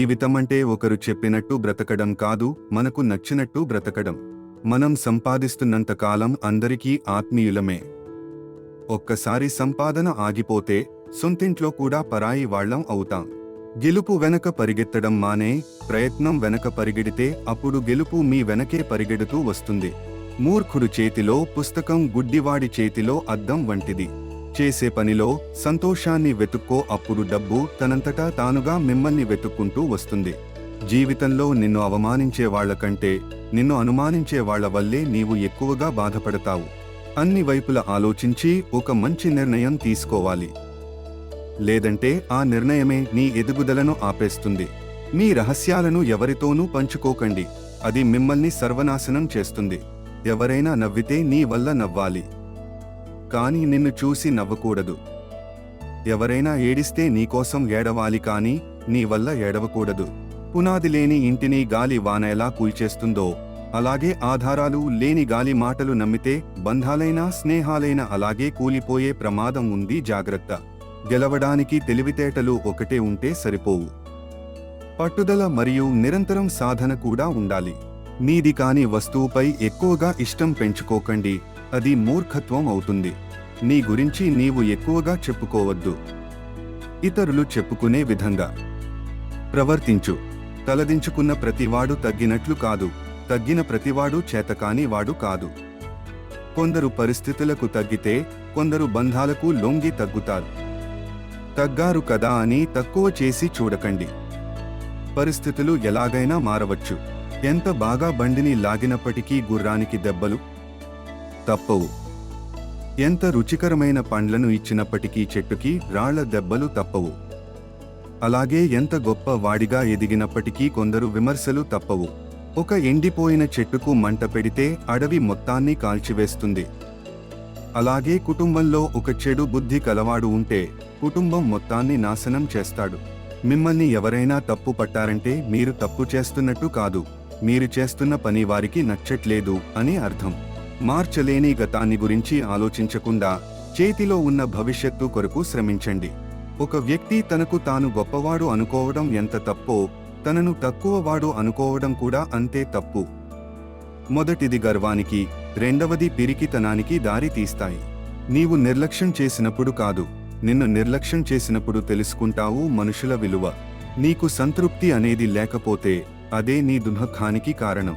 జీవితమంటే ఒకరు చెప్పినట్టు బ్రతకడం కాదు, మనకు నచ్చినట్టు బ్రతకడం. మనం సంపాదిస్తున్నంత కాలం అందరికీ ఆత్మీయులమే. ఒక్కసారి సంపాదన ఆగిపోతే సొంతింట్లో కూడా పరాయి వాళ్లం అవుతాం. గెలుపు వెనక పరిగెత్తడం మానే, ప్రయత్నం వెనక పరిగెడితే అప్పుడు గెలుపు మీ వెనకే పరిగెడుతూ వస్తుంది. మూర్ఖుడు చేతిలో పుస్తకం గుడ్డివాడి చేతిలో అద్దం వంటిది. చేసే పనిలో సంతోషాన్ని వెతుక్కో, అప్పుడు డబ్బు తనంతటా తానుగా మిమ్మల్ని వెతుక్కుంటూ వస్తుంది. జీవితంలో నిన్ను అవమానించే వాళ్లకంటే నిన్ను అనుమానించే వాళ్ల వల్లే నీవు ఎక్కువగా బాధపడతావు. అన్ని వైపులా ఆలోచించి ఒక మంచి నిర్ణయం తీసుకోవాలి. లేదంటే ఆ నిర్ణయమే నీ ఎదుగుదలను ఆపేస్తుంది. మీ రహస్యాలను ఎవరితోనూ పంచుకోకండి, అది మిమ్మల్ని సర్వనాశనం చేస్తుంది. ఎవరైనా నవ్వితే నీ వల్ల నవ్వాలి, కానీ నిన్ను చూసి నవ్వకూడదు. ఎవరైనా ఏడిస్తే నీకోసం ఏడవాలి, కానీ నీ వల్ల ఏడవకూడదు. పునాది లేని ఇంటిని గాలి వాన ఎలా కూల్చేస్తుందో, అలాగే ఆధారాలు లేని గాలి మాటలు నమ్మితే బంధాలైనా స్నేహాలైనా అలాగే కూలిపోయే ప్రమాదం ఉంది. జాగ్రత్త. గెలవడానికి తెలివితేటలు ఒకటే ఉంటే సరిపోవు, పట్టుదల మరియు నిరంతరం సాధన కూడా ఉండాలి. నీది కాని వస్తువుపై ఎక్కువగా ఇష్టం పెంచుకోకండి, అది మూర్ఖత్వం అవుతుంది. నీ గురించి నీవు ఎక్కువగా చెప్పుకోవద్దు. ఇతరులు చెప్పుకునే విధంగా ప్రవర్తించు. తలదించుకున్న ప్రతివాడు తగ్గినట్లు కాదు, తగ్గిన ప్రతివాడు చేతకాని వాడు కాదు. కొందరు పరిస్థితులకు తగ్గితే కొందరు బంధాలకు లొంగి తగ్గుతారు. తగ్గారు కదా అని తక్కువ చేసి చూడకండి. పరిస్థితులు ఎలాగైనా మారవచ్చు. ఎంత బాగా బండిని లాగినప్పటికీ గుర్రానికి దెబ్బలు తప్పవు. ఎంత రుచికరమైన పండ్లను ఇచ్చినప్పటికీ చెట్టుకి రాళ్ల దెబ్బలు తప్పవు. అలాగే ఎంత గొప్ప వాడిగా ఎదిగినప్పటికీ కొందరు విమర్శలు తప్పవు. ఒక ఎండిపోయిన చెట్టుకు మంట పెడితే అడవి మొత్తాన్ని కాల్చివేస్తుంది. అలాగే కుటుంబంలో ఒక చెడు బుద్ధి కలవాడు ఉంటే కుటుంబం మొత్తాన్ని నాశనం చేస్తాడు. మిమ్మల్ని ఎవరైనా తప్పు పట్టారంటే మీరు తప్పు చేస్తున్నట్టు కాదు, మీరు చేస్తున్న పని వారికి నచ్చట్లేదు అని అర్థం. మార్చలేని గతాన్ని గురించి ఆలోచించకుండా చేతిలో ఉన్న భవిష్యత్తు కొరకు శ్రమించండి. ఒక వ్యక్తి తనకు తాను గొప్పవాడు అనుకోవడం ఎంత తప్పో, తనను తక్కువవాడు అనుకోవడం కూడా అంతే తప్పు. మొదటిది గర్వానికి, రెండవది పిరికితనానికి దారి తీస్తాయి. నీవు నిర్లక్ష్యం చేసినప్పుడు కాదు, నిన్ను నిర్లక్ష్యం చేసినప్పుడు తెలుసుకుంటావు మనుషుల విలువ. నీకు సంతృప్తి అనేది లేకపోతే అదే నీ దుఃఖానికి కారణం.